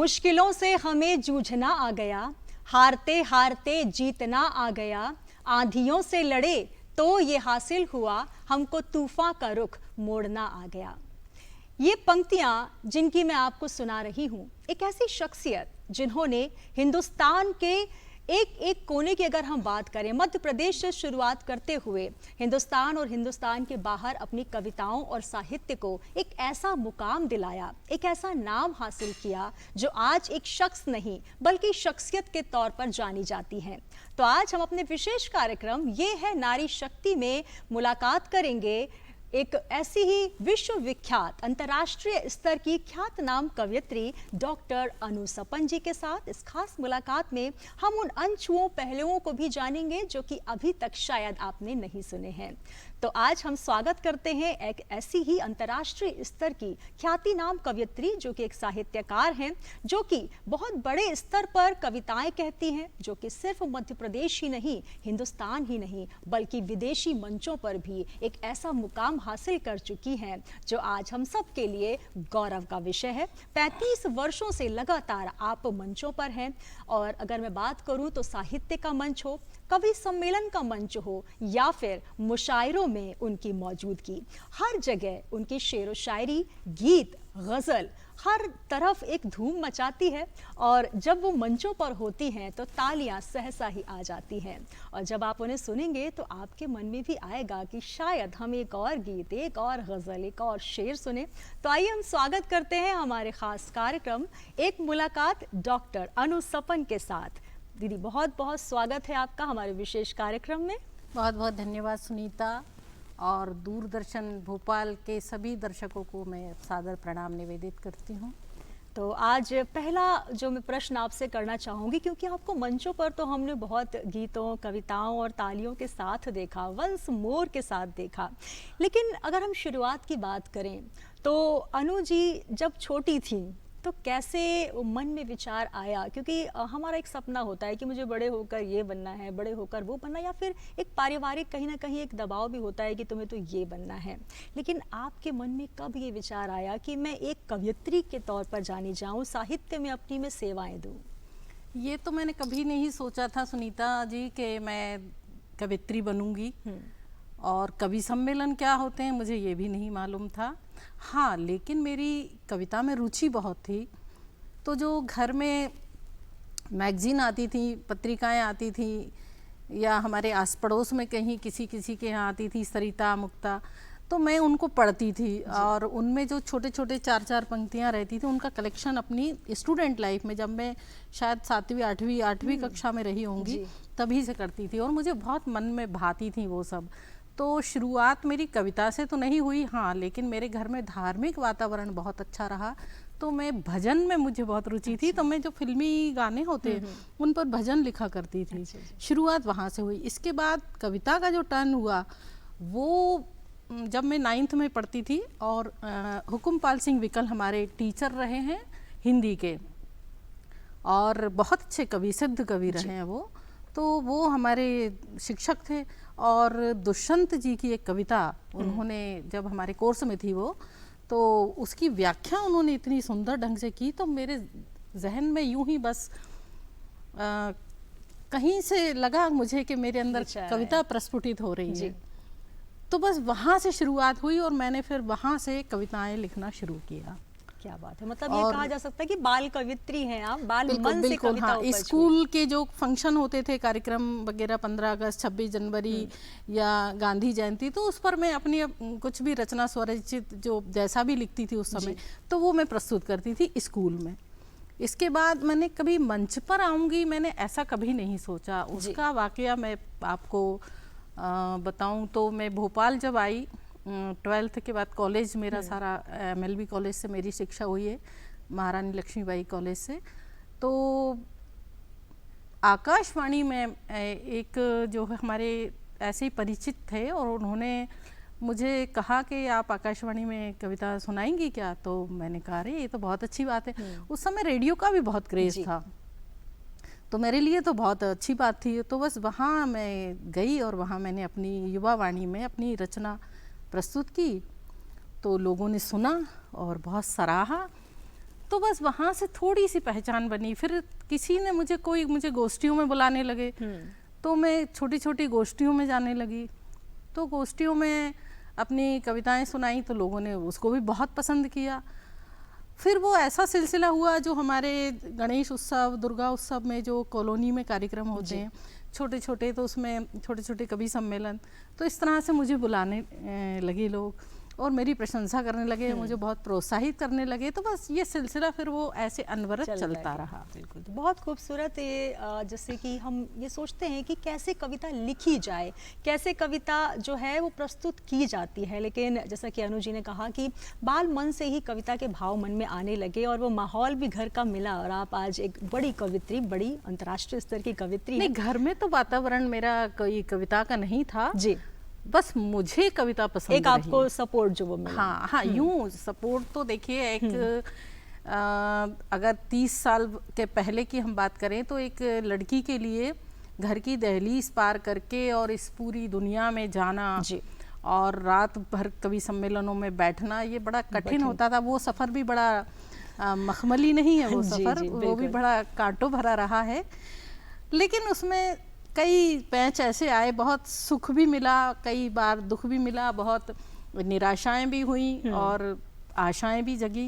मुश्किलों से हमें जूझना आ गया, हारते हारते जीतना आ गया, आंधियों से लड़े तो ये हासिल हुआ, हमको तूफान का रुख मोड़ना आ गया। ये पंक्तियां जिनकी मैं आपको सुना रही हूं, एक ऐसी शख्सियत जिन्होंने हिंदुस्तान के एक एक कोने की अगर हम बात करें, मध्य प्रदेश से शुरुआत करते हुए हिंदुस्तान और हिंदुस्तान के बाहर अपनी कविताओं और साहित्य को एक ऐसा मुकाम दिलाया, एक ऐसा नाम हासिल किया जो आज एक शख्स नहीं बल्कि शख्सियत के तौर पर जानी जाती हैं। तो आज हम अपने विशेष कार्यक्रम ये है नारी शक्ति में मुलाकात करेंगे एक ऐसी ही विश्वविख्यात अंतर्राष्ट्रीय स्तर की ख्यातनाम कवयित्री डॉक्टर अनु सपन जी के साथ। इस खास मुलाकात में हम उन अनछुओं पहलुओं को भी जानेंगे जो कि अभी तक शायद आपने नहीं सुने हैं। तो आज हम स्वागत करते हैं एक ऐसी ही अंतर्राष्ट्रीय स्तर की ख्यातिनाम कवयित्री जो कि एक साहित्यकार हैं, जो कि बहुत बड़े स्तर पर कविताएं कहती हैं, जो कि सिर्फ मध्य प्रदेश ही नहीं, हिंदुस्तान ही नहीं बल्कि विदेशी मंचों पर भी एक ऐसा मुकाम हासिल कर चुकी हैं जो आज हम सब के लिए गौरव का विषय है। 35 वर्षों से लगातार आप मंचों पर हैं और अगर मैं बात करूं तो साहित्य का मंच हो, कवि सम्मेलन का मंच हो या फिर मुशायरों में उनकी मौजूदगी, हर जगह उनकी शेर व शायरी, गीत, गज़ल हर तरफ एक धूम मचाती है और जब वो मंचों पर होती हैं तो तालियां सहसा ही आ जाती हैं। और जब आप उन्हें सुनेंगे तो आपके मन में भी आएगा कि शायद हम एक और गीत, एक और गज़ल, एक और शेर सुने। तो आइए हम स्वागत करते हैं हमारे खास कार्यक्रम एक मुलाकात डॉक्टर अनु सपन के साथ। दीदी बहुत बहुत स्वागत है आपका हमारे विशेष कार्यक्रम में। बहुत बहुत धन्यवाद सुनीता, और दूरदर्शन भोपाल के सभी दर्शकों को मैं सादर प्रणाम निवेदित करती हूँ। तो आज पहला जो मैं प्रश्न आपसे करना चाहूँगी, क्योंकि आपको मंचों पर तो हमने बहुत गीतों, कविताओं और तालियों के साथ देखा, वंस मोर के साथ देखा, लेकिन अगर हम शुरुआत की बात करें तो अनु जी जब छोटी थी तो कैसे मन में विचार आया? क्योंकि हमारा एक सपना होता है कि मुझे बड़े होकर ये बनना है, बड़े होकर वो बनना, या फिर एक पारिवारिक कहीं ना कहीं एक दबाव भी होता है कि तुम्हें तो ये बनना है। लेकिन आपके मन में कब ये विचार आया कि मैं एक कवयित्री के तौर पर जानी जाऊँ, साहित्य में अपनी मैं सेवाएं दूँ? ये तो मैंने कभी नहीं सोचा था सुनीता जी कि मैं कवयित्री बनूंगी, और कवि सम्मेलन क्या होते हैं मुझे ये भी नहीं मालूम था। हाँ, लेकिन मेरी कविता में रुचि बहुत थी, तो जो घर में मैगजीन आती थी, पत्रिकाएं आती थी, या हमारे आस पड़ोस में कहीं किसी किसी के यहाँ आती थी, सरिता, मुक्ता, तो मैं उनको पढ़ती थी और उनमें जो छोटे छोटे 4-4 पंक्तियाँ रहती थी उनका कलेक्शन अपनी स्टूडेंट लाइफ में, जब मैं शायद 7वीं 8वीं कक्षा में रही होंगी तभी से करती थी, और मुझे बहुत मन में भाती थी वो सब। तो शुरुआत मेरी कविता से तो नहीं हुई, हाँ, लेकिन मेरे घर में धार्मिक वातावरण बहुत अच्छा रहा, तो मैं भजन में मुझे बहुत रुचि थी। तो मैं जो फिल्मी गाने होते उन पर भजन लिखा करती थी। शुरुआत वहाँ से हुई। इसके बाद कविता का जो टर्न हुआ वो जब मैं 9th में पढ़ती थी, और हुकुमपाल सिंह विकल हमारे टीचर रहे हैं हिंदी के, और बहुत अच्छे कवि, सिद्ध कवि रहे हैं वो, तो वो हमारे शिक्षक थे। और दुष्यंत जी की एक कविता उन्होंने, जब हमारे कोर्स में थी वो, तो उसकी व्याख्या उन्होंने इतनी सुंदर ढंग से की, तो मेरे जहन में यूं ही बस कहीं से लगा मुझे कि मेरे अंदर कविता प्रस्फुटित हो रही है। तो बस वहाँ से शुरुआत हुई और मैंने फिर वहाँ से कविताएं लिखना शुरू किया। क्या बात है, मतलब ये कहा जा सकता है कि बाल कवित्री हैं आप, बाल मन से कविता हाँ, स्कूल के जो फंक्शन होते थे, कार्यक्रम वगैरह, 15 अगस्त, 26 जनवरी या गांधी जयंती, तो उस पर मैं अपनी कुछ भी रचना स्वरचित जो जैसा भी लिखती थी उस समय, तो वो मैं प्रस्तुत करती थी स्कूल में। इसके बाद मैंने कभी मंच पर आऊँगी मैंने ऐसा कभी नहीं सोचा। उसका वाकया मैं आपको बताऊँ तो मैं भोपाल जब आई 12th के बाद, कॉलेज मेरा सारा MLB कॉलेज से मेरी शिक्षा हुई है, महारानी लक्ष्मीबाई कॉलेज से। तो आकाशवाणी में एक जो हमारे ऐसे ही परिचित थे, और उन्होंने मुझे कहा कि आप आकाशवाणी में कविता सुनाएंगी क्या? तो मैंने कहा अरे ये तो बहुत अच्छी बात है। उस समय रेडियो का भी बहुत क्रेज़ था, तो मेरे लिए तो बहुत अच्छी बात थी। तो बस वहाँ मैं गई और वहाँ मैंने अपनी युवा वाणी में अपनी रचना प्रस्तुत की, तो लोगों ने सुना और बहुत सराहा। तो बस वहाँ से थोड़ी सी पहचान बनी। फिर किसी ने मुझे गोष्ठियों में बुलाने लगे, तो मैं छोटी छोटी गोष्ठियों में जाने लगी। तो गोष्ठियों में अपनी कविताएं सुनाई तो लोगों ने उसको भी बहुत पसंद किया। फिर वो ऐसा सिलसिला हुआ जो हमारे गणेश उत्सव, दुर्गा उत्सव में जो कॉलोनी में कार्यक्रम होते हैं छोटे छोटे, तो उसमें छोटे छोटे कवि सम्मेलन, तो इस तरह से मुझे बुलाने लगे लोग और मेरी प्रशंसा करने लगे, मुझे बहुत प्रोत्साहित करने लगे। तो बस ये सिलसिला फिर वो ऐसे अनवरत चलता रहा। बिल्कुल, तो बहुत खूबसूरत ये जैसे कि हम ये सोचते हैं कि कैसे कविता लिखी जाए, कैसे कविता जो है वो प्रस्तुत की जाती है, लेकिन जैसा कि अनु जी ने कहा कि बाल मन से ही कविता के भाव मन में आने लगे और वो माहौल भी घर का मिला और आप आज एक बड़ी कवित्री, बड़ी अंतर्राष्ट्रीय स्तर की कवित्री नहीं, घर में तो वातावरण मेरा कोई कविता का नहीं था जी, बस मुझे कविता पसंद एक आपको सपोर्ट जो वो मिला। हाँ हाँ, यूं सपोर्ट तो देखिए एक अगर 30 साल के पहले की हम बात करें तो एक लड़की के लिए घर की दहलीज पार करके और इस पूरी दुनिया में जाना जी, और रात भर कवि सम्मेलनों में बैठना, ये बड़ा कठिन होता था। वो सफ़र भी बड़ा मखमली नहीं है वो सफ़र, वो भी बड़ा कांटों भरा रहा है। लेकिन उसमें कई पैंच ऐसे आए, बहुत सुख भी मिला, कई बार दुख भी मिला, बहुत निराशाएं भी हुई और आशाएं भी जगी,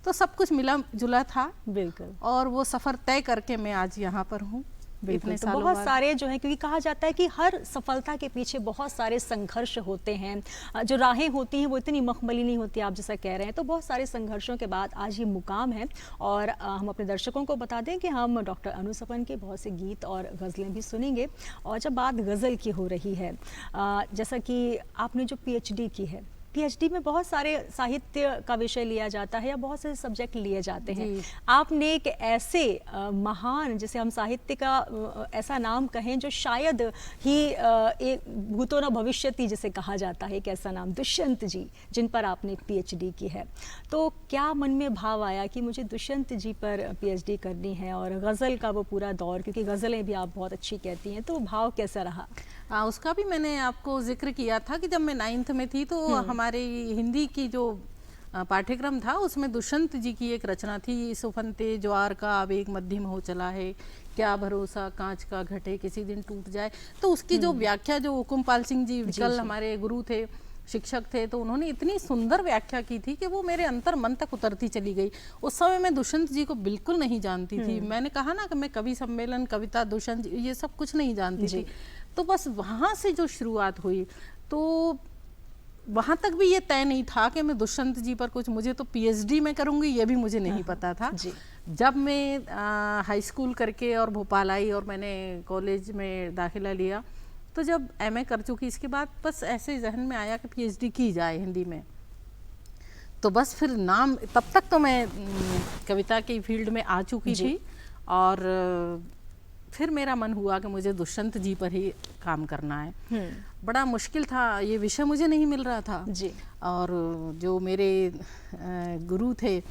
तो सब कुछ मिला जुला था। बिल्कुल, और वो सफ़र तय करके मैं आज यहाँ पर हूँ। बिल्कुल, तो बहुत सारे जो है, क्योंकि कहा जाता है कि हर सफलता के पीछे बहुत सारे संघर्ष होते हैं, जो राहें होती हैं वो इतनी मखमली नहीं होती, आप जैसा कह रहे हैं। तो बहुत सारे संघर्षों के बाद आज ये मुकाम है। और हम अपने दर्शकों को बता दें कि हम डॉक्टर अनु सपन के बहुत से गीत और गज़लें भी सुनेंगे। और जब बात गज़ल की हो रही है, जैसा कि आपने जो PhD की है, PhD में बहुत सारे साहित्य का विषय लिया जाता है या बहुत से सब्जेक्ट लिए जाते हैं। आपने एक ऐसे महान, जैसे हम साहित्य का ऐसा नाम कहें जो शायद ही एक भूतो न भविष्यति जिसे कहा जाता है, एक ऐसा नाम दुष्यंत जी, जिन पर आपने PhD की है। तो क्या मन में भाव आया कि मुझे दुष्यंत जी पर PhD करनी है और गज़ल का वो पूरा दौर, क्योंकि गज़लें भी आप बहुत अच्छी कहती हैं, तो भाव कैसा रहा? उसका भी मैंने आपको जिक्र किया था कि जब मैं 9th में थी तो हमारे हिंदी की जो पाठ्यक्रम था उसमें दुष्यंत जी की एक रचना थी, सुफनते ज्वार का आवेग मध्यम हो चला है, क्या भरोसा कांच का घटे किसी दिन टूट जाए। तो उसकी जो व्याख्या, जो हुकुमपाल सिंह जी विकल हमारे गुरु थे, शिक्षक थे, तो उन्होंने इतनी सुंदर व्याख्या की थी कि वो मेरे अंतर मन तक उतरती चली गई। उस समय मैं दुष्यंत जी को बिल्कुल नहीं जानती थी। मैंने कहा ना कि मैं कवि सम्मेलन, कविता, दुष्यंत ये सब कुछ नहीं जानती थी। तो बस वहाँ से जो शुरुआत हुई, तो वहाँ तक भी ये तय नहीं था कि मैं दुष्यंत जी पर कुछ, मुझे तो PhD में करूँगी ये भी मुझे नहीं पता था। जब मैं हाई स्कूल करके और भोपाल आई और मैंने कॉलेज में दाखिला लिया, तो जब MA कर चुकी, इसके बाद बस ऐसे जहन में आया कि PhD की जाए हिंदी में। तो बस फिर नाम, तब तक तो मैं कविता की फील्ड में आ चुकी थी और फिर मेरा मन हुआ कि मुझे दुष्यंत जी पर ही काम करना है। बड़ा मुश्किल था, ये विषय मुझे नहीं मिल रहा था जी। और जो मेरे गुरु थे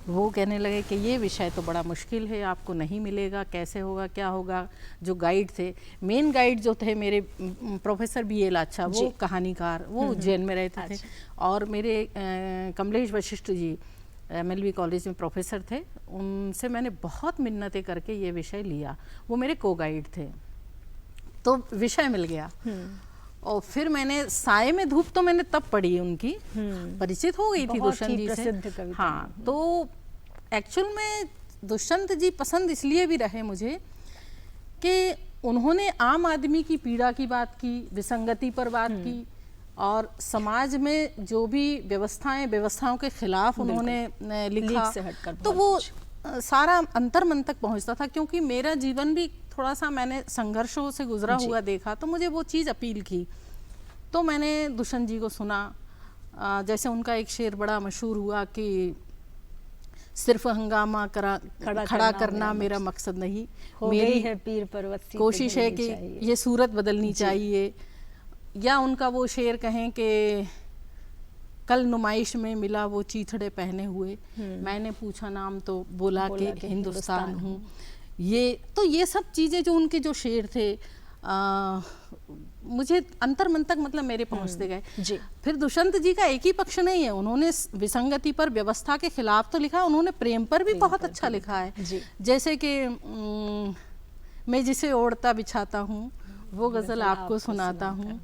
वो कहने लगे कि ये विषय तो बड़ा मुश्किल है, आपको नहीं मिलेगा, कैसे होगा, क्या होगा। जो गाइड थे, मेन गाइड जो थे मेरे प्रोफेसर BA लाच्छा, वो कहानीकार, वो उज्जैन में रहते थे। और मेरे कमलेश वशिष्ठ जी MLB कॉलेज में प्रोफेसर थे, उनसे मैंने बहुत मिन्नतें करके ये विषय लिया। वो मेरे को गाइड थे, तो विषय मिल गया। और फिर मैंने साए में धूप तो मैंने तब पढ़ी, उनकी परिचित हो गई थी दुष्यंत जी से। हाँ, तो एक्चुअल में दुष्यंत जी पसंद इसलिए भी रहे मुझे कि उन्होंने आम आदमी की पीड़ा की बात की, विसंगति पर बात की, और समाज में जो भी व्यवस्थाओं के खिलाफ उन्होंने लिखा, तो वो सारा अंतर मन तक पहुंचता था। क्योंकि मेरा जीवन भी थोड़ा सा मैंने संघर्षों से गुजरा हुआ देखा, तो मुझे वो चीज़ अपील की। तो मैंने दुष्यंत जी को सुना। जैसे उनका एक शेर बड़ा मशहूर हुआ कि सिर्फ हंगामा खड़ा करना मेरा मकसद नहीं, मेरी है पीर पर्वत सी कोशिश है कि ये सूरत बदलनी चाहिए। या उनका वो शेर कहें कि कल नुमाइश में मिला वो चीथड़े पहने हुए, मैंने पूछा नाम तो बोला कि हिंदुस्तान हूँ। ये तो ये सब चीज़ें जो उनके जो शेर थे, मुझे अंतर मन तक मतलब मेरे पहुंचते गए। जी। फिर दुष्यंत जी का एक ही पक्ष नहीं है, उन्होंने विसंगति पर, व्यवस्था के खिलाफ तो लिखा, उन्होंने प्रेम पर भी बहुत अच्छा लिखा है। जी। जैसे कि मैं जिसे ओढ़ता बिछाता हूँ वो गज़ल आपको सुनाता हूँ।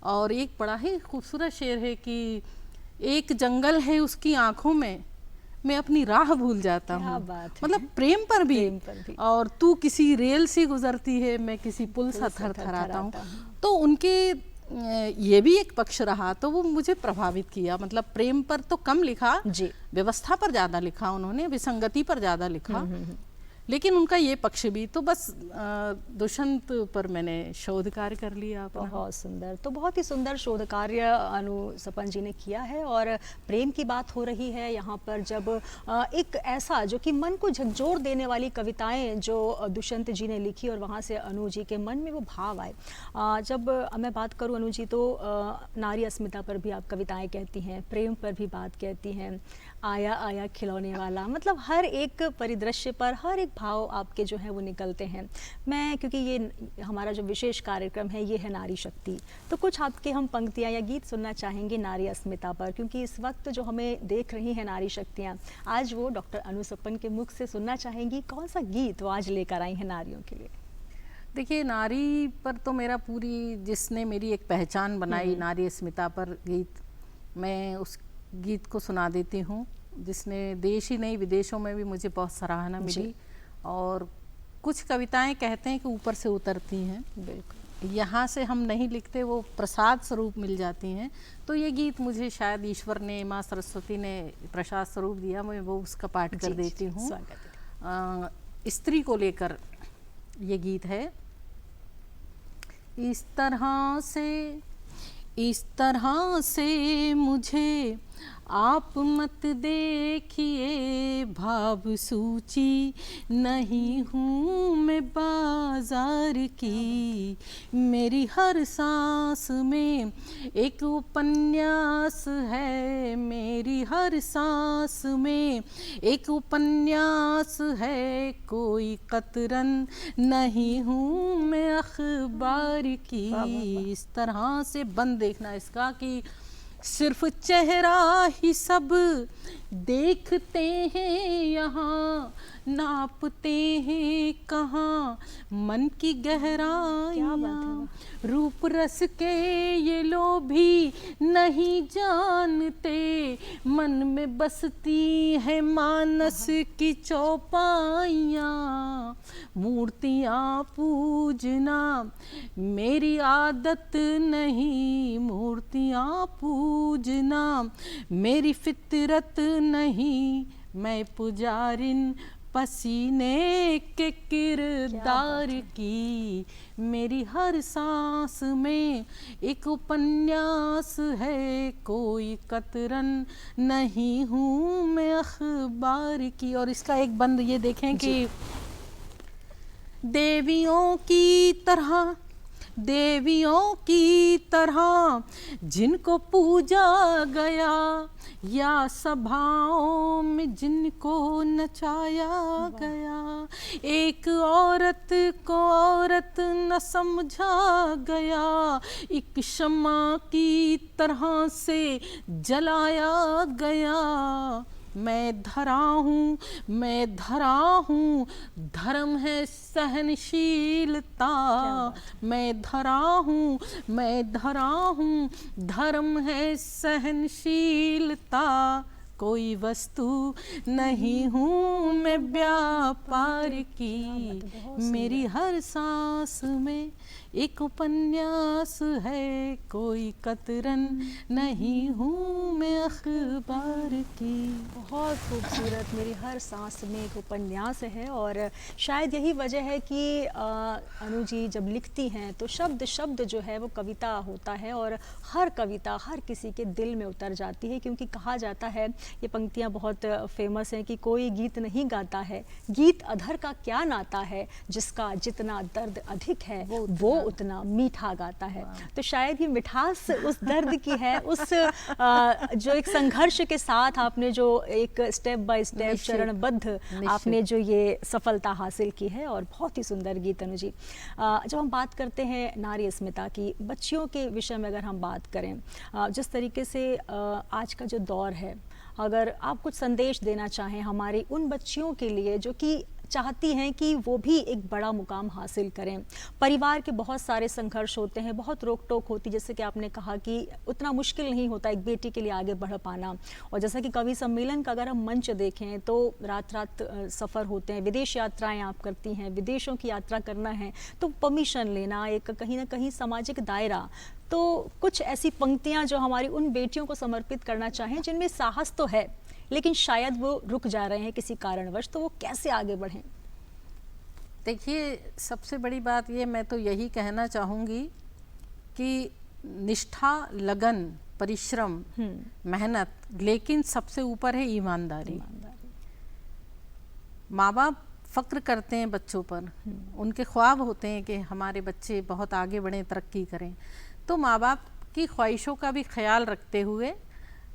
और एक बड़ा ही खूबसूरत शेर है कि एक जंगल है उसकी आंखों में, मैं अपनी राह भूल जाता हूँ। मतलब प्रेम पर भी। और तू किसी रेल से गुजरती है, मैं किसी पुल सा थरथराता हूँ। तो उनके ये भी एक पक्ष रहा, तो वो मुझे प्रभावित किया। मतलब प्रेम पर तो कम लिखा जी, व्यवस्था पर ज़्यादा लिखा उन्होंने, विसंगति पर ज़्यादा लिखा, लेकिन उनका ये पक्ष भी। तो बस दुष्यंत पर मैंने शोध कार्य कर लिया अपना। बहुत सुंदर, तो बहुत ही सुंदर शोध कार्य अनु सपन जी ने किया है। और प्रेम की बात हो रही है यहाँ पर, जब एक ऐसा जो कि मन को झकझोर देने वाली कविताएं जो दुष्यंत जी ने लिखी और वहाँ से अनु जी के मन में वो भाव आए। जब मैं बात करूँ अनु जी, तो नारी अस्मिता पर भी आप कविताएं कहती हैं, प्रेम पर भी बात कहती हैं, आया आया खिलौने वाला, मतलब हर एक परिदृश्य पर हर एक भाव आपके जो हैं वो निकलते हैं। मैं, क्योंकि ये हमारा जो विशेष कार्यक्रम है ये है नारी शक्ति, तो कुछ आपके हम पंक्तियाँ या गीत सुनना चाहेंगे नारी अस्मिता पर, क्योंकि इस वक्त जो हमें देख रही हैं नारी शक्तियाँ, आज वो डॉक्टर अनु सपन के मुख से सुनना चाहेंगी। कौन सा गीत वो आज लेकर आई हैं नारियों के लिए? देखिए, नारी पर तो मेरा पूरी, जिसने मेरी एक पहचान बनाई, नारी अस्मिता पर गीत, मैं उस गीत को सुना देती हूँ, जिसने देश ही नहीं विदेशों में भी मुझे बहुत सराहना मिली। और कुछ कविताएं कहते हैं कि ऊपर से उतरती हैं, बिल्कुल यहाँ से हम नहीं लिखते, वो प्रसाद स्वरूप मिल जाती हैं। तो ये गीत मुझे शायद ईश्वर ने, माँ सरस्वती ने प्रसाद स्वरूप दिया, मैं वो उसका पाठ कर देती हूँ। स्त्री को लेकर ये गीत है। इस तरह से मुझे आप मत देखिए, भाव सूची नहीं हूँ मैं बाजार की, मेरी हर सांस में एक उपन्यास है, मेरी हर सांस में एक उपन्यास है, कोई कतरन नहीं हूँ मैं अखबार की। इस तरह से बंद देखना इसका कि सिर्फ चेहरा ही सब देखते हैं, यहाँ नापते हैं कहाँ मन की गहराइयाँ, रूप रस के ये लोभी नहीं जानते, मन में बसती है मानस की चौपाइयाँ, मूर्तियाँ पूजना मेरी आदत नहीं, मूर्तियाँ पूजना मेरी फितरत नहीं, मैं पुजारिन पसीने के किरदार की, मेरी हर सांस में एक उपन्यास है, कोई कतरन नहीं हूँ मैं अखबार की। और इसका एक बंद ये देखें कि देवियों की तरह जिनको पूजा गया, या सभाओं में जिनको नचाया गया, एक औरत को औरत न समझा गया, एक शम्मा की तरह से जलाया गया, मैं धरा हूँ धर्म है सहनशीलता, मैं धरा हूँ धर्म है सहनशीलता, कोई वस्तु नहीं हूँ मैं व्यापार की, मेरी हर सांस में एक उपन्यास है, कोई कतरन नहीं हूँ मैं अखबार की। बहुत खूबसूरत, मेरी हर सांस में एक उपन्यास है। और शायद यही वजह है कि अनु जी जब लिखती हैं तो शब्द शब्द जो है वो कविता होता है, और हर कविता हर किसी के दिल में उतर जाती है। क्योंकि कहा जाता है, ये पंक्तियाँ बहुत फेमस हैं कि कोई गीत नहीं गाता है, गीत अधर का क्या नाता है, जिसका जितना दर्द अधिक है वो उतना मीठा गाता है। तो शायद ये मिठास उस दर्द की है, उस जो एक संघर्ष के साथ आपने जो एक स्टेप बाय स्टेप चरणबद्ध आपने जो ये सफलता हासिल की है, और बहुत ही सुंदर गीत तनु जी। जब हम बात करते हैं नारी अस्मिता की, बच्चियों के विषय में अगर हम बात करें, जिस तरीके से आज का जो दौर है, अगर आप कुछ संदेश देना चाहें हमारी उन बच्चियों के लिए जो कि चाहती हैं कि वो भी एक बड़ा मुकाम हासिल करें, परिवार के बहुत सारे संघर्ष होते हैं, बहुत रोक टोक होती है, जैसे कि आपने कहा कि उतना मुश्किल नहीं होता एक बेटी के लिए आगे बढ़ पाना, और जैसा कि कवि सम्मेलन का अगर हम मंच देखें तो रात रात सफ़र होते हैं, विदेश यात्राएं आप करती हैं, विदेशों की यात्रा करना है तो परमिशन लेना, एक कहीं ना कहीं सामाजिक दायरा, तो कुछ ऐसी पंक्तियां जो हमारी उन बेटियों को समर्पित करना चाहें जिनमें साहस तो है लेकिन शायद वो रुक जा रहे हैं किसी कारणवश, तो वो कैसे आगे बढ़ें? देखिए, सबसे बड़ी बात ये मैं तो यही कहना चाहूँगी कि निष्ठा, लगन, परिश्रम, मेहनत, लेकिन सबसे ऊपर है ईमानदारी। माँ बाप फ़क्र करते हैं बच्चों पर, उनके ख्वाब होते हैं कि हमारे बच्चे बहुत आगे बढ़ें, तरक्की करें, तो माँ बाप की ख्वाहिशों का भी ख्याल रखते हुए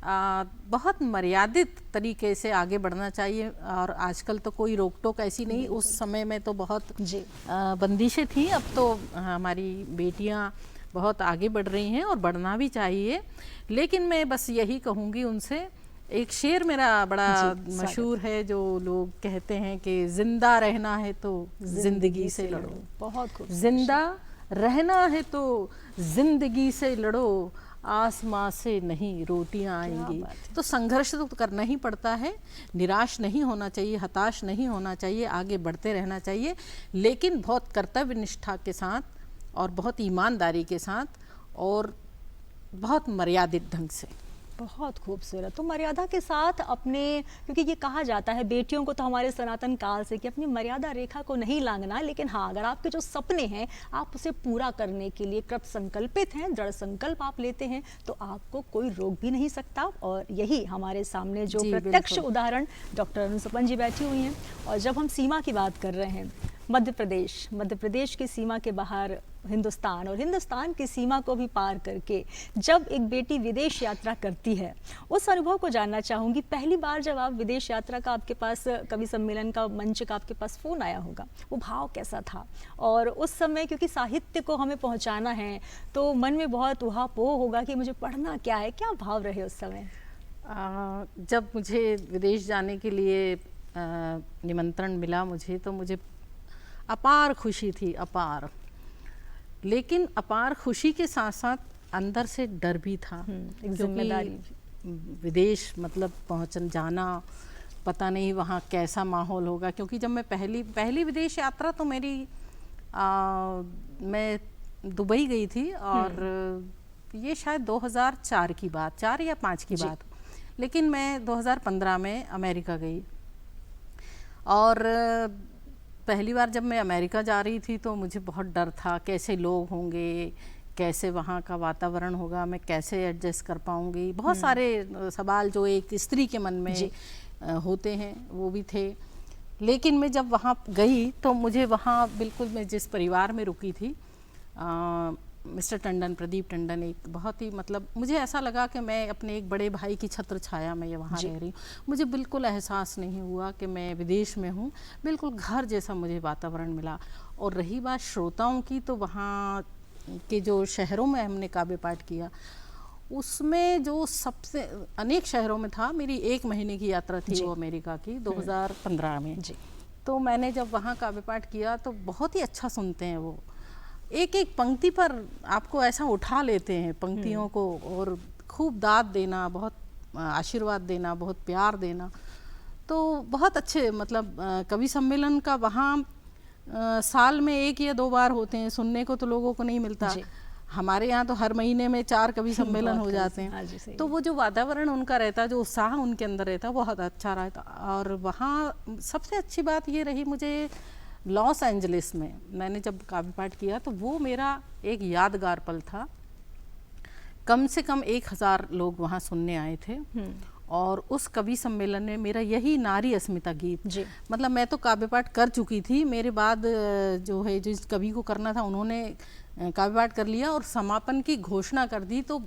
बहुत मर्यादित तरीके से आगे बढ़ना चाहिए। और आजकल तो कोई रोक टोक ऐसी नहीं, उस समय में तो बहुत बंदिशें थी, अब तो हमारी बेटियां बहुत आगे बढ़ रही हैं और बढ़ना भी चाहिए। लेकिन मैं बस यही कहूँगी उनसे, एक शेर मेरा बड़ा मशहूर है जो लोग कहते हैं कि जिंदा रहना है तो जिंदगी से लड़ो। बहुत खूब। जिंदा रहना है तो जिंदगी से लड़ो, आसमां से नहीं रोटियां आएंगी। तो संघर्ष तो करना ही पड़ता है, निराश नहीं होना चाहिए, हताश नहीं होना चाहिए, आगे बढ़ते रहना चाहिए, लेकिन बहुत कर्तव्य निष्ठा के साथ और बहुत ईमानदारी के साथ और बहुत मर्यादित ढंग से। बहुत खूबसूरत। तो मर्यादा के साथ अपने, क्योंकि ये कहा जाता है बेटियों को तो हमारे सनातन काल से कि अपनी मर्यादा रेखा को नहीं लांघना, लेकिन हाँ, अगर आपके जो सपने हैं आप उसे पूरा करने के लिए कृत संकल्पित हैं, दृढ़ संकल्प आप लेते हैं, तो आपको कोई रोक भी नहीं सकता। और यही हमारे सामने जो प्रत्यक्ष उदाहरण डॉक्टर अनु सपन जी बैठी हुई हैं। और जब हम सीमा की बात कर रहे हैं, मध्य प्रदेश की सीमा के बाहर हिंदुस्तान, और हिंदुस्तान की सीमा को भी पार करके जब एक बेटी विदेश यात्रा करती है, उस अनुभव को जानना चाहूँगी। पहली बार जब आप विदेश यात्रा का आपके पास कवि सम्मेलन का मंच का आपके पास फ़ोन आया होगा, वो भाव कैसा था? और उस समय क्योंकि साहित्य को हमें पहुँचाना है तो मन में बहुत उहापोह होगा कि मुझे पढ़ना क्या है, क्या भाव रहे उस समय? जब मुझे विदेश जाने के लिए निमंत्रण मिला मुझे, तो मुझे अपार खुशी थी, अपार। लेकिन अपार खुशी के साथ साथ अंदर से डर भी था, क्योंकि विदेश मतलब जाना, पता नहीं वहाँ कैसा माहौल होगा। क्योंकि जब मैं पहली विदेश यात्रा तो मेरी मैं दुबई गई थी, और ये शायद 2004 की बात, 4 या 5 की बात। लेकिन मैं 2015 में अमेरिका गई, और पहली बार जब मैं अमेरिका जा रही थी तो मुझे बहुत डर था, कैसे लोग होंगे, कैसे वहाँ का वातावरण होगा, मैं कैसे एडजस्ट कर पाऊँगी। बहुत सारे सवाल जो एक स्त्री के मन में होते हैं वो भी थे। लेकिन मैं जब वहाँ गई तो मुझे वहाँ बिल्कुल, मैं जिस परिवार में रुकी थी, मिस्टर टंडन, प्रदीप टंडन, एक बहुत ही मतलब मुझे ऐसा लगा कि मैं अपने एक बड़े भाई की छत्र छाया में वहाँ रह रही हूँ। मुझे बिल्कुल एहसास नहीं हुआ कि मैं विदेश में हूँ, बिल्कुल घर जैसा मुझे वातावरण मिला। और रही बात श्रोताओं की, तो वहाँ के जो शहरों में हमने काव्य पाठ किया, उसमें जो सबसे अनेक शहरों में था, मेरी 1 महीने की यात्रा थी वो अमेरिका की 2015 में। तो मैंने जब वहाँ काव्य पाठ किया तो बहुत ही अच्छा सुनते हैं वो, एक एक पंक्ति पर आपको ऐसा उठा लेते हैं पंक्तियों को, और खूब दाद देना, बहुत आशीर्वाद देना, बहुत प्यार देना। तो बहुत अच्छे मतलब कवि सम्मेलन का वहाँ साल में 1 या 2 बार होते हैं, सुनने को तो लोगों को नहीं मिलता। हमारे यहाँ तो हर महीने में 4 कवि सम्मेलन हो जाते हैं। तो वो जो वातावरण उनका रहता, जो उत्साह उनके अंदर रहता, बहुत अच्छा रहता। और वहाँ सबसे अच्छी बात ये रही मुझे, लॉस एंजलिस में मैंने जब काव्य पाठ किया तो वो मेरा एक यादगार पल था। कम से कम 1000 लोग वहाँ सुनने आए थे, और उस कवि सम्मेलन में मेरा यही नारी अस्मिता गीत, जी। मतलब मैं तो काव्य पाठ कर चुकी थी, मेरे बाद जो है जिस कवि को करना था उन्होंने काव्य पाठ कर लिया और समापन की घोषणा कर दी। तो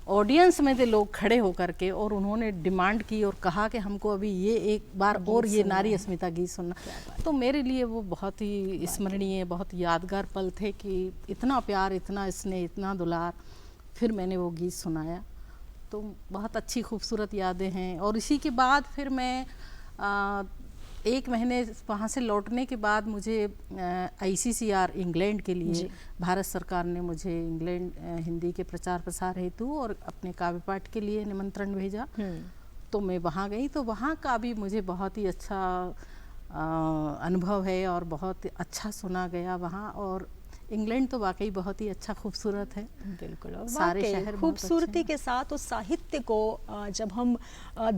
ऑडियंस में थे लोग खड़े होकर के और उन्होंने डिमांड की और कहा कि हमको अभी ये एक बार और ये नारी अस्मिता गीत सुनना। तो मेरे लिए वो बहुत ही स्मरणीय, बहुत यादगार पल थे कि इतना प्यार, इतना स्नेह, इतना दुलार। फिर मैंने वो गीत सुनाया, तो बहुत अच्छी खूबसूरत यादें हैं। और इसी के बाद फिर मैं 1 महीने वहाँ से लौटने के बाद मुझे ICCR इंग्लैंड के लिए भारत सरकार ने मुझे इंग्लैंड हिंदी के प्रचार प्रसार हेतु और अपने काव्य पाठ के लिए निमंत्रण भेजा। तो मैं वहाँ गई, तो वहाँ का भी मुझे बहुत ही अच्छा अनुभव है और बहुत अच्छा सुना गया वहाँ। और इंग्लैंड तो वाकई बहुत ही अच्छा खूबसूरत है। बिल्कुल, सारे शहर खूबसूरती के साथ उस साहित्य को जब हम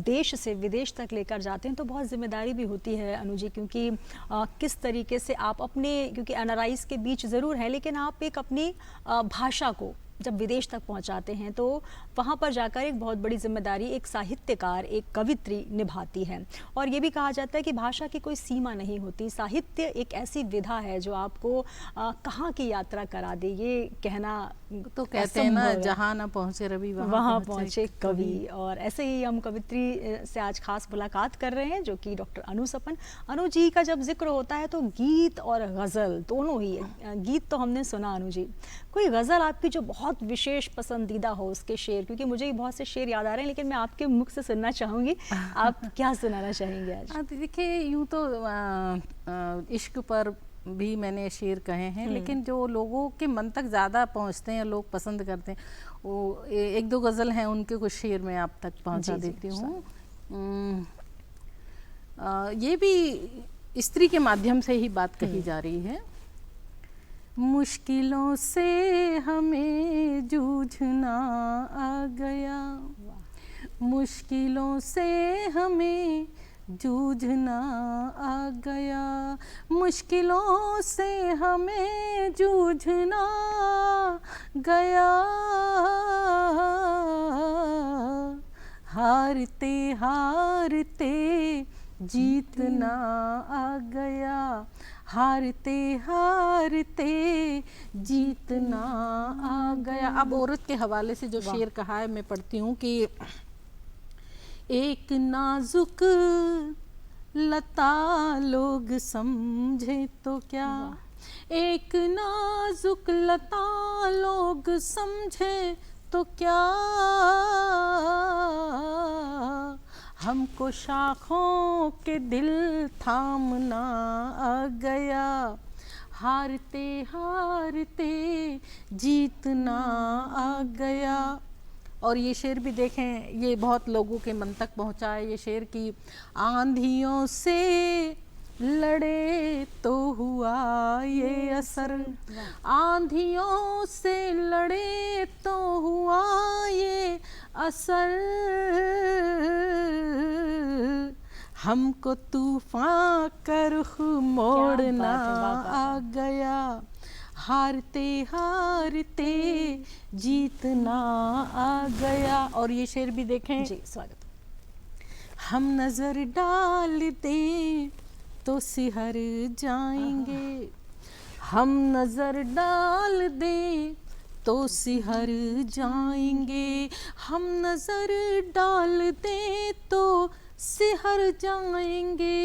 देश से विदेश तक लेकर जाते हैं तो बहुत जिम्मेदारी भी होती है अनु जी, क्योंकि किस तरीके से आप अपने, क्योंकि NRIs के बीच ज़रूर है, लेकिन आप एक अपनी भाषा को जब विदेश तक पहुंचाते हैं तो वहां पर जाकर एक बहुत बड़ी जिम्मेदारी एक साहित्यकार, एक कवित्री निभाती है। और ये भी कहा जाता है कि भाषा की कोई सीमा नहीं होती, साहित्य एक ऐसी विधा है जो आपको कहाँ की यात्रा करा दे, ये कहना तो कहते हैं ना, जहाँ ना पहुँचे रवि वहाँ पहुँचे कवि। और ऐसे ही हम कवित्री से आज खास मुलाकात कर रहे हैं जो कि डॉक्टर अनु सपन। अनु जी का जब जिक्र होता है तो गीत और गज़ल दोनों ही, गीत तो हमने सुना अनु जी, कोई गज़ल आपकी जो बहुत विशेष पसंदीदा हो उसके शेर, क्योंकि मुझे ही बहुत से शेर याद आ रहे हैं, लेकिन मैं आपके मुख से सुनना चाहूँगी, आप क्या सुनाना चाहेंगे आज? देखिए, यूँ तो इश्क पर भी मैंने शेर कहे हैं, लेकिन जो लोगों के मन तक ज़्यादा पहुँचते हैं, लोग पसंद करते हैं, वो 1-2 गज़ल हैं, उनके कुछ शेर मैं आप तक पहुँचा देती हूँ। ये भी स्त्री के माध्यम से ही बात कही जा रही है। मुश्किलों से हमें जूझना आ गया, मुश्किलों से हमें जूझना आ गया, मुश्किलों से हमें जूझना गया, हारते हारते जीतना आ गया, हारते हारते जीतना आ गया। अब औरत के हवाले से जो शेर कहा है मैं पढ़ती हूँ कि एक नाजुक लता लोग समझे तो क्या, एक नाजुक लता लोग समझे तो क्या, हमको शाखों के दिल थामना आ गया, हारते हारते जीतना आ गया। और ये शेर भी देखें, ये बहुत लोगों के मन तक पहुंचा है ये शेर कि आंधियों से लड़े तो हुआ ये असर, आंधियों से लड़े तो हुआ ये असर, हमको तूफान का रुख मोड़ना आ गया, हारते हारते जीतना आ गया। और ये शेर भी देखें जी, स्वागत। हम नजर डाल दें तो सिहर जाएंगे, हम नजर डाल दें तो सिहर जाएंगे, हम नजर डाल दें तो सिहर जाएंगे,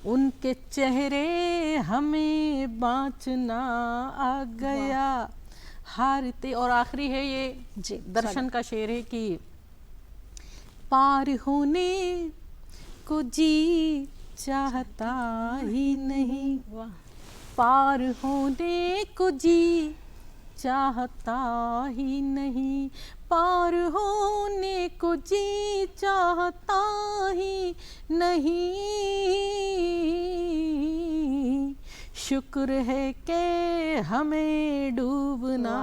उनके चेहरे हमें बाँचना आ गया, हारते। और आखिरी है ये जी, दर्शन का शेर है कि पार होने को जी चाहता ही नहीं, पार होने को जी चाहता ही नहीं, पार होने को जी चाहता ही नहीं, शुक्र है कि हमें डूबना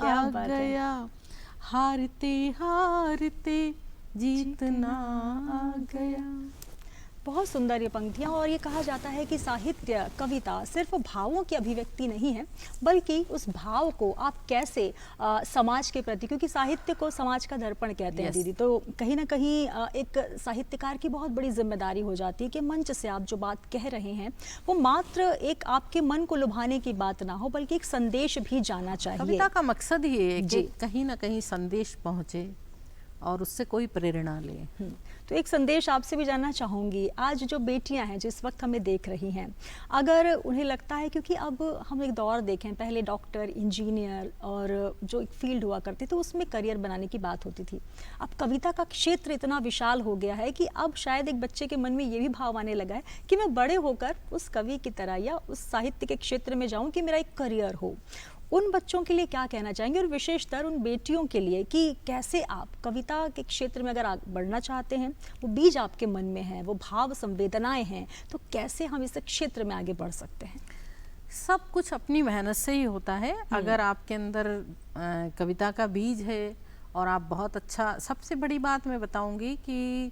आ गया, हारते हारते जीतना आ गया। बहुत सुंदर ये पंक्तियाँ। और ये कहा जाता है कि साहित्य, कविता सिर्फ भावों की अभिव्यक्ति नहीं है, बल्कि उस भाव को आप कैसे समाज के प्रति, क्योंकि साहित्य को समाज का दर्पण कहते हैं दीदी, तो कहीं ना कहीं एक साहित्यकार की बहुत बड़ी जिम्मेदारी हो जाती है कि मंच से आप जो बात कह रहे हैं वो मात्र एक आपके मन को लुभाने की बात ना हो, बल्कि एक संदेश भी जाना चाहिए। कविता का मकसद ही है कि कहीं ना कहीं संदेश पहुंचे और उससे कोई प्रेरणा ले। तो एक संदेश आपसे भी जानना चाहूँगी, आज जो बेटियां हैं जिस वक्त हमें देख रही हैं, अगर उन्हें लगता है, क्योंकि अब हम एक दौर देखें, पहले डॉक्टर, इंजीनियर और जो एक फील्ड हुआ करती थी उसमें करियर बनाने की बात होती थी, अब कविता का क्षेत्र इतना विशाल हो गया है कि अब शायद एक बच्चे के मन में ये भी भाव आने लगा है कि मैं बड़े होकर उस कवि की तरह या उस साहित्य के क्षेत्र में जाऊँ कि मेरा एक करियर हो। उन बच्चों के लिए क्या कहना चाहेंगे, और विशेषतर उन बेटियों के लिए कि कैसे आप कविता के क्षेत्र में अगर बढ़ना चाहते हैं, वो बीज आपके मन में है, वो भाव संवेदनाएं हैं, तो कैसे हम इस क्षेत्र में आगे बढ़ सकते हैं? सब कुछ अपनी मेहनत से ही होता है। अगर आपके अंदर कविता का बीज है और आप बहुत अच्छा, सबसे बड़ी बात मैं बताऊंगी कि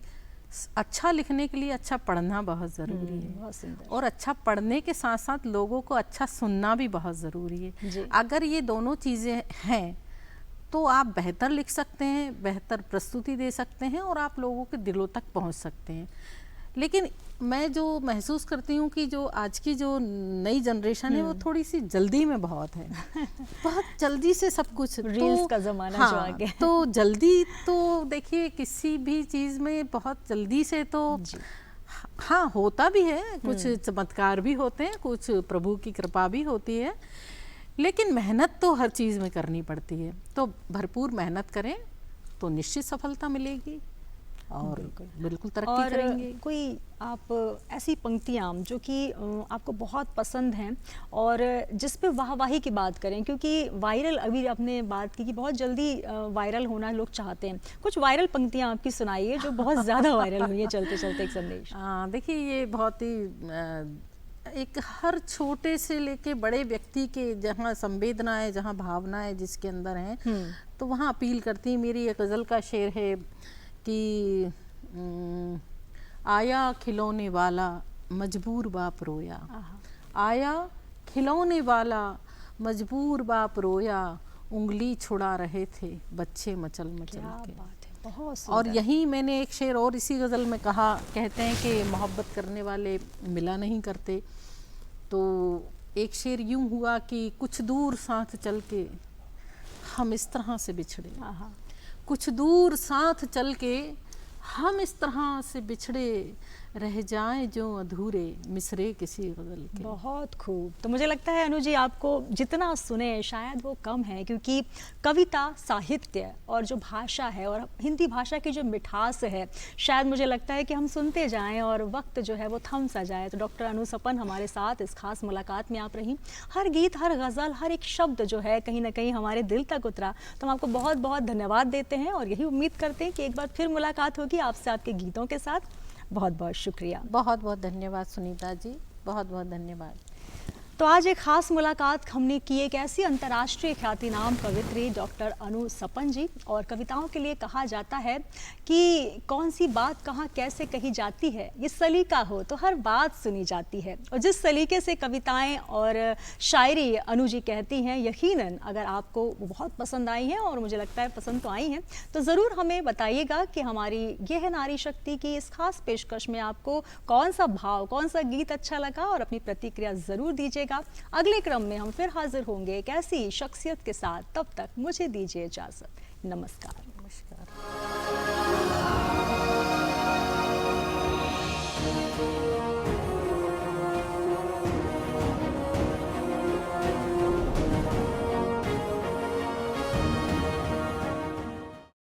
अच्छा लिखने के लिए अच्छा पढ़ना बहुत ज़रूरी है, बहुत सुंदर। और अच्छा पढ़ने के साथ साथ लोगों को अच्छा सुनना भी बहुत ज़रूरी है। अगर ये दोनों चीज़ें हैं तो आप बेहतर लिख सकते हैं, बेहतर प्रस्तुति दे सकते हैं और आप लोगों के दिलों तक पहुंच सकते हैं। लेकिन मैं जो महसूस करती हूँ कि जो आज की जो नई जनरेशन है वो थोड़ी सी जल्दी में बहुत है, बहुत जल्दी से सब कुछ, रील्स का ज़माना जो आ गया, तो जल्दी, तो देखिए किसी भी चीज़ में बहुत जल्दी से तो हाँ होता भी है, कुछ चमत्कार भी होते हैं, कुछ प्रभु की कृपा भी होती है, लेकिन मेहनत तो हर चीज़ में करनी पड़ती है। तो भरपूर मेहनत करें तो निश्चित सफलता मिलेगी और बिल्कुल तरक्की करेंगे। कोई आप ऐसी पंक्तियाँ जो कि आपको बहुत पसंद हैं और जिस पे वाहवाही की बात करें, क्योंकि वायरल, अभी आपने बात की कि बहुत जल्दी वायरल होना लोग चाहते हैं, कुछ वायरल पंक्तियाँ आपकी सुनाइए जो बहुत ज़्यादा वायरल हुई है चलते चलते एक संदेश। देखिए ये बहुत ही एक हर छोटे से लेके बड़े व्यक्ति के जहाँ संवेदनाएं, जहाँ भावनाएं जिसके अंदर हैं, तो वहाँ अपील करती है। मेरी एक गज़ल का शेर है कि आया खिलौने वाला मजबूर बाप रोया, आया खिलौने वाला मजबूर बाप रोया, उंगली छुड़ा रहे थे बच्चे मचल मचल के। बात है, बहुत और यही मैंने एक शेर और इसी गज़ल में कहा, कहते हैं कि मोहब्बत करने वाले मिला नहीं करते, तो एक शेर यूं हुआ कि कुछ दूर साथ चल के हम इस तरह से बिछड़े, कुछ दूर साथ चल के हम इस तरह से बिछड़े, रह जाएं जो अधूरे मिसरे किसी गज़ल के। बहुत खूब। तो मुझे लगता है अनु जी, आपको जितना सुने शायद वो कम है, क्योंकि कविता, साहित्य और जो भाषा है और हिंदी भाषा की जो मिठास है, शायद मुझे लगता है कि हम सुनते जाएं और वक्त जो है वो थम सा जाए। तो डॉक्टर अनु सपन हमारे साथ इस खास मुलाकात में आप रही, हर गीत, हर गज़ल, हर एक शब्द जो है कहीं ना कहीं हमारे दिल तक उतरा। तो हम आपको बहुत बहुत धन्यवाद देते हैं और यही उम्मीद करते हैं कि एक बार फिर मुलाकात होगी आपसे आपके गीतों के साथ। बहुत बहुत शुक्रिया। बहुत बहुत धन्यवाद सुनीता जी, बहुत बहुत धन्यवाद। तो आज एक खास मुलाकात हमने की एक ऐसी अंतर्राष्ट्रीय ख्यातिनाम कवित्री डॉक्टर अनु सपन जी। और कविताओं के लिए कहा जाता है कि कौन सी बात कहाँ कैसे कही जाती है, ये सलीका हो तो हर बात सुनी जाती है। और जिस सलीके से कविताएं और शायरी अनु जी कहती हैं, यकीनन अगर आपको वो बहुत पसंद आई हैं, और मुझे लगता है पसंद तो आई हैं, तो ज़रूर हमें बताइएगा कि हमारी ये है नारी शक्ति की इस खास पेशकश में आपको कौन सा भाव, कौन सा गीत अच्छा लगा, और अपनी प्रतिक्रिया ज़रूर दीजिए। अगले क्रम में हम फिर हाजिर होंगे एक ऐसी शख्सियत के साथ। तब तक मुझे दीजिए इजाजत। नमस्कार। नमस्कार।